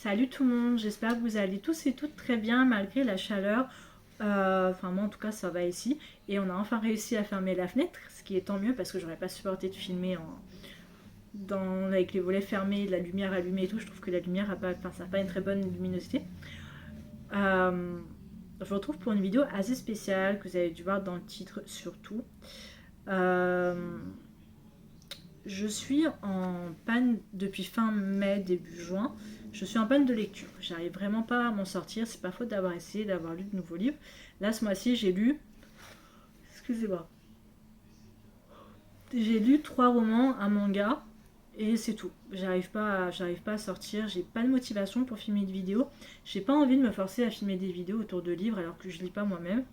Salut tout le monde, j'espère que vous allez tous et toutes très bien malgré la chaleur. Enfin moi en tout cas ça va ici. Et on a enfin réussi à fermer la fenêtre, ce qui est tant mieux parce que j'aurais pas supporté de filmer avec les volets fermés, la lumière allumée et tout. Je trouve que la lumière a pas, enfin, ça n'a pas une très bonne luminosité. Euh, je vous retrouve pour une vidéo assez spéciale que vous avez dû voir dans le titre surtout. Euh, je suis en panne depuis fin mai, début juin. Je suis en panne de lecture. J'arrive vraiment pas à m'en sortir. C'est pas faute d'avoir essayé d'avoir lu de nouveaux livres. Là, ce mois-ci, j'ai lu. Excusez-moi. J'ai lu 3 romans, un manga. Et c'est tout. J'arrive pas à sortir. J'ai pas de motivation pour filmer de vidéos. J'ai pas envie de me forcer à filmer des vidéos autour de livres alors que je lis pas moi-même.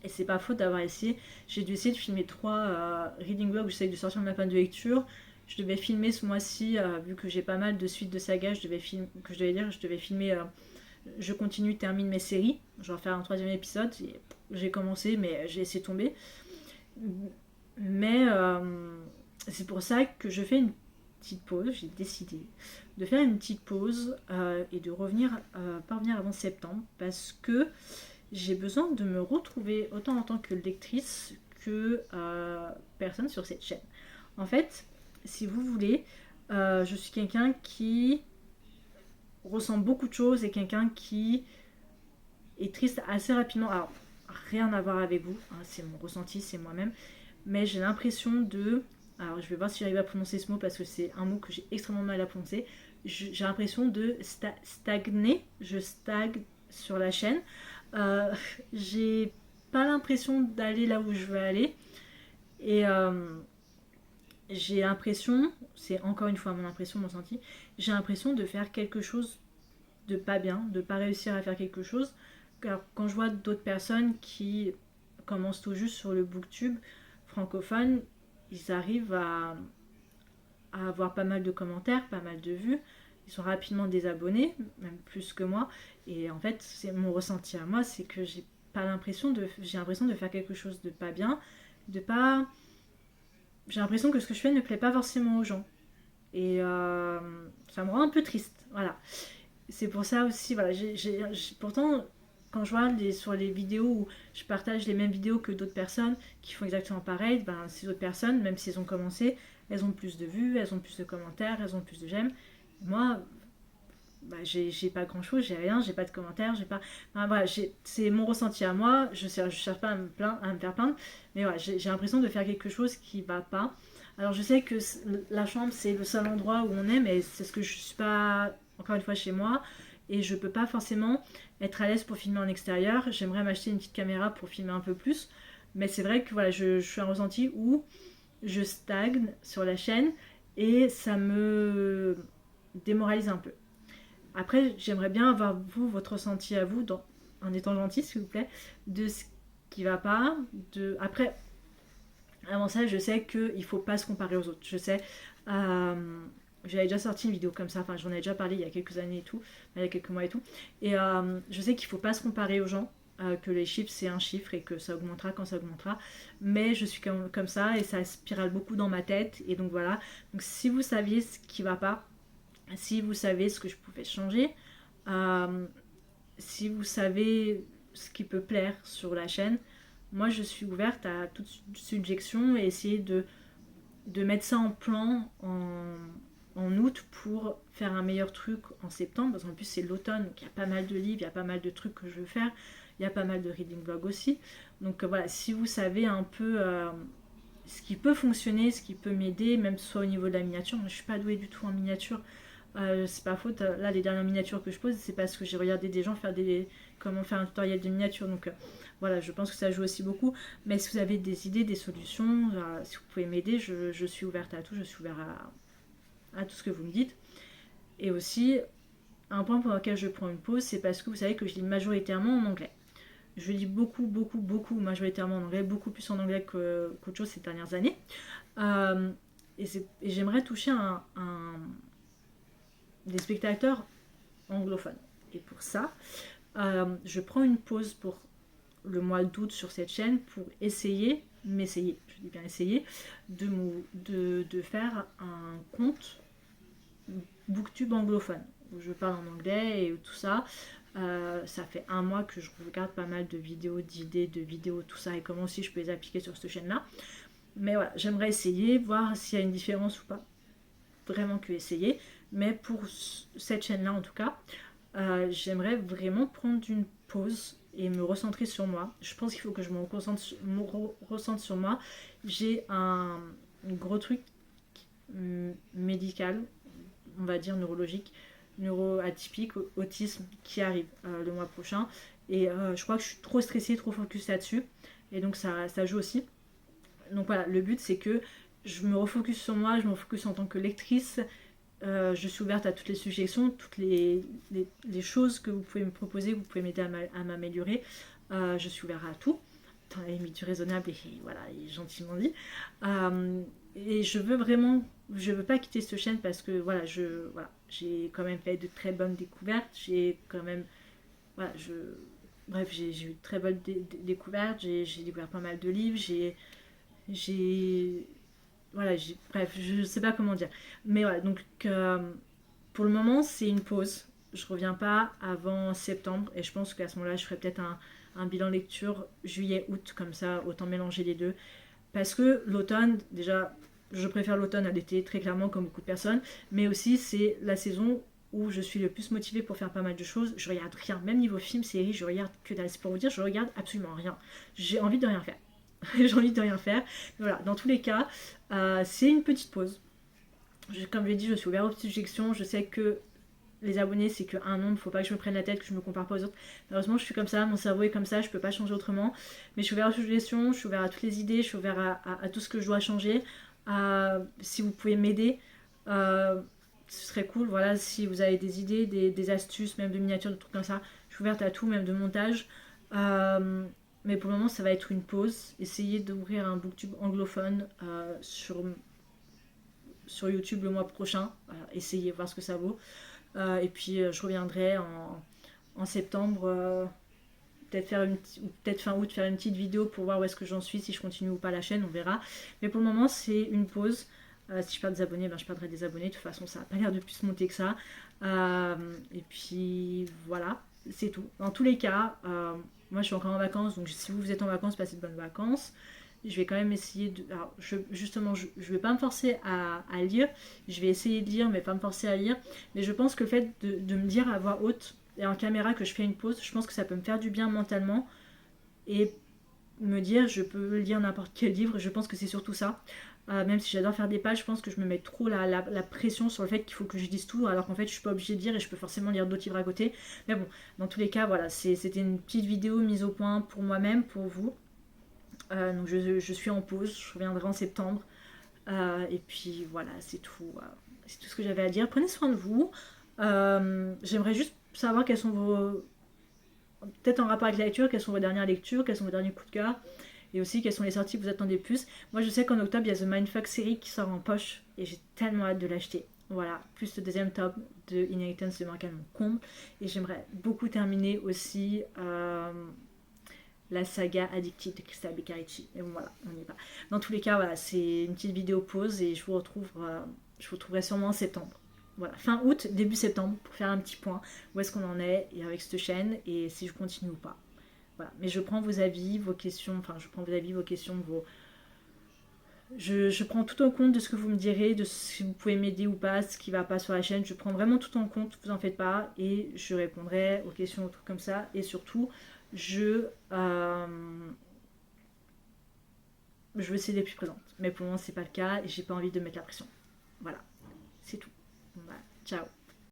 Et c'est pas faute d'avoir essayé. J'ai dû essayer de filmer 3 reading vlogs où j'essaye de sortir de ma panne de lecture. Je devais filmer ce mois-ci, vu que j'ai pas mal de suites de sagas, que je devais lire, je devais filmer Je continue, termine mes séries. Je vais faire un 3e épisode. J'ai commencé, mais j'ai laissé tomber. Mais c'est pour ça que je fais une petite pause. J'ai décidé de faire une petite pause et de pas revenir avant septembre parce que j'ai besoin de me retrouver autant en tant que lectrice que personne sur cette chaîne. En fait, si vous voulez, je suis quelqu'un qui ressent beaucoup de choses et quelqu'un qui est triste assez rapidement. Alors, rien à voir avec vous, hein, c'est mon ressenti, c'est moi-même, mais j'ai l'impression de... Alors, je vais voir si j'arrive à prononcer ce mot parce que c'est un mot que j'ai extrêmement mal à prononcer. J'ai l'impression de stagner, je stagne sur la chaîne. Euh, j'ai pas l'impression d'aller là où je veux aller. Et j'ai l'impression, c'est encore une fois mon impression, mon senti, j'ai l'impression de faire quelque chose de pas bien, de pas réussir à faire quelque chose. Alors, quand je vois d'autres personnes qui commencent tout juste sur le booktube francophone, ils arrivent à avoir pas mal de commentaires, pas mal de vues. Ils sont rapidement désabonnés, même plus que moi. Et en fait, c'est mon ressenti à moi, c'est que j'ai l'impression de faire quelque chose de pas bien, de pas, j'ai l'impression que ce que je fais ne plaît pas forcément aux gens. Et ça me rend un peu triste, voilà. C'est pour ça aussi, voilà, pourtant, quand je vois sur les vidéos où je partage les mêmes vidéos que d'autres personnes qui font exactement pareil, ben, ces autres personnes, même si elles ont commencé, elles ont plus de vues, elles ont plus de commentaires, elles ont plus de j'aime. Moi, bah, j'ai pas grand chose, j'ai rien, j'ai pas de commentaires, j'ai pas. Enfin, voilà, c'est mon ressenti à moi, je cherche pas à me faire plaindre, mais voilà, j'ai l'impression de faire quelque chose qui va pas. Alors je sais que la chambre c'est le seul endroit où on est, mais c'est ce que je suis pas, encore une fois, chez moi, et je peux pas forcément être à l'aise pour filmer en extérieur. J'aimerais m'acheter une petite caméra pour filmer un peu plus, mais c'est vrai que voilà, je suis un ressenti où je stagne sur la chaîne et ça me démoralise un peu. Après, j'aimerais bien avoir vous, votre ressenti à vous, en étant gentil, s'il vous plaît, de ce qui va pas. Après, avant ça, je sais qu'il ne faut pas se comparer aux autres. Je sais, j'avais déjà sorti une vidéo comme ça, enfin j'en ai déjà parlé il y a quelques années et tout, il y a quelques mois et tout. Et je sais qu'il ne faut pas se comparer aux gens, que les chiffres c'est un chiffre et que ça augmentera quand ça augmentera. Mais je suis comme ça et ça spirale beaucoup dans ma tête. Et donc voilà. Donc si vous saviez ce qui va pas, si vous savez ce que je pouvais changer, euh, si vous savez ce qui peut plaire sur la chaîne, moi je suis ouverte à toute suggestion et essayer de mettre ça en plan en août pour faire un meilleur truc en septembre, parce qu'en plus c'est l'automne, donc il y a pas mal de livres, il y a pas mal de trucs que je veux faire, il y a pas mal de reading vlog aussi. Donc voilà, si vous savez un peu ce qui peut fonctionner, ce qui peut m'aider, même soit au niveau de la miniature, moi je suis pas douée du tout en miniature. C'est pas faute, là les dernières miniatures que je pose, c'est parce que j'ai regardé des gens faire comment faire un tutoriel de miniature. Donc voilà, je pense que ça joue aussi beaucoup. Mais si vous avez des idées, des solutions, si vous pouvez m'aider, je suis ouverte à tout, je suis ouverte à tout ce que vous me dites. Et aussi, un point pour lequel je prends une pause, c'est parce que vous savez que je lis majoritairement en anglais. Je lis beaucoup, beaucoup, beaucoup majoritairement en anglais, beaucoup plus en anglais qu'autre chose ces dernières années. Euh, et j'aimerais toucher des spectateurs anglophones. Et pour ça, je prends une pause pour le mois d'août sur cette chaîne pour m'essayer, je dis bien essayer, de faire un compte booktube anglophone. où je parle en anglais et tout ça. Ça fait un mois que je regarde pas mal de vidéos, d'idées, de vidéos, tout ça, et comment aussi je peux les appliquer sur cette chaîne-là. Mais voilà, j'aimerais essayer, voir s'il y a une différence ou pas. Vraiment que essayer. Mais pour cette chaîne-là, en tout cas, j'aimerais vraiment prendre une pause et me recentrer sur moi. Je pense qu'il faut que je recentre sur moi. J'ai un gros truc médical, on va dire neurologique, neuroatypique, autisme qui arrive le mois prochain. Et je crois que je suis trop stressée, trop focus là-dessus. Et donc ça joue aussi. Donc voilà, le but c'est que je me refocus sur moi, je me refocus en tant que lectrice. Je suis ouverte à toutes les suggestions, toutes les choses que vous pouvez me proposer, vous pouvez m'aider à m'améliorer. Je suis ouverte à tout, dans la limite du raisonnable et voilà, et gentiment dit. Et je veux vraiment, je veux pas quitter cette chaîne parce que voilà, j'ai quand même fait de très bonnes découvertes. J'ai quand même, voilà, bref, j'ai eu de très bonnes découvertes. J'ai découvert pas mal de livres. J'ai voilà, bref, je sais pas comment dire. Mais voilà, donc pour le moment, c'est une pause. Je reviens pas avant septembre et je pense qu'à ce moment-là, je ferai peut-être un bilan lecture juillet-août, comme ça, autant mélanger les deux. Parce que l'automne, déjà, je préfère l'automne à l'été, très clairement, comme beaucoup de personnes, mais aussi c'est la saison où je suis le plus motivée pour faire pas mal de choses. Je regarde rien, même niveau film, série, je regarde que dalle. C'est pour vous dire, je regarde absolument rien. J'ai envie de rien faire. J'ai envie de rien faire. Voilà, dans tous les cas, c'est une petite pause. Comme je l'ai dit, je suis ouverte aux suggestions. Je sais que les abonnés, c'est qu'un nombre. Faut pas que je me prenne la tête, que je me compare pas aux autres. Malheureusement, je suis comme ça. Mon cerveau est comme ça. Je peux pas changer autrement. Mais je suis ouverte aux suggestions. Je suis ouverte à toutes les idées. Je suis ouverte à tout ce que je dois changer. Si vous pouvez m'aider, ce serait cool. Voilà, si vous avez des idées, des astuces, même de miniatures, de trucs comme ça. Je suis ouverte à tout, même de montage. Mais pour le moment, ça va être une pause. Essayez d'ouvrir un booktube anglophone sur YouTube le mois prochain. Essayez, voir ce que ça vaut. Et puis, je reviendrai en septembre, peut-être fin août, faire une petite vidéo pour voir où est-ce que j'en suis, si je continue ou pas la chaîne, on verra. Mais pour le moment, c'est une pause. Si je perds des abonnés, je perdrai des abonnés. De toute façon, ça n'a pas l'air de plus monter que ça. Et puis, voilà, c'est tout. Dans tous les cas, moi, je suis encore en vacances, donc si vous êtes en vacances, passez de bonnes vacances. Je vais quand même essayer de... Alors, justement, je ne vais pas me forcer à lire. Je vais essayer de lire, mais pas me forcer à lire. Mais je pense que le fait de me dire à voix haute et en caméra que je fais une pause, je pense que ça peut me faire du bien mentalement. Et me dire, je peux lire n'importe quel livre. Je pense que c'est surtout ça. Même si j'adore faire des pages, je pense que je me mets trop la pression sur le fait qu'il faut que je dise tout, alors qu'en fait je suis pas obligée de lire et je peux forcément lire d'autres livres à côté. Mais bon, dans tous les cas, voilà, c'était une petite vidéo mise au point pour moi-même, pour vous. Donc je suis en pause, je reviendrai en septembre. Et puis voilà, c'est tout. C'est tout ce que j'avais à dire. Prenez soin de vous. J'aimerais juste savoir quels sont vos... Peut-être en rapport avec la lecture, quelles sont vos dernières lectures, quels sont vos derniers coups de cœur. Et aussi, quelles sont les sorties que vous attendez plus. Moi, je sais qu'en octobre, il y a The Mindfuck série qui sort en poche. Et j'ai tellement hâte de l'acheter. Voilà, plus le deuxième tome de Inheritance de Morgan mon comble. Et j'aimerais beaucoup terminer aussi la saga Addicted de Crystal Beccarici. Et bon, voilà, on y va. Dans tous les cas, voilà, c'est une petite vidéo pause. Et je vous retrouverai sûrement en septembre. Voilà, fin août, début septembre, pour faire un petit point. Où est-ce qu'on en est et avec cette chaîne. Et si je continue ou pas. Voilà. Mais je prends vos avis, vos questions, vos questions, Je prends tout en compte de ce que vous me direz, de si vous pouvez m'aider ou pas, ce qui va pas sur la chaîne. Je prends vraiment tout en compte, vous en faites pas, et je répondrai aux questions, aux trucs comme ça. Et surtout, je veux essayer d'être plus présente. Mais pour le moment, c'est pas le cas et j'ai pas envie de mettre la pression. Voilà, c'est tout. Voilà. Ciao.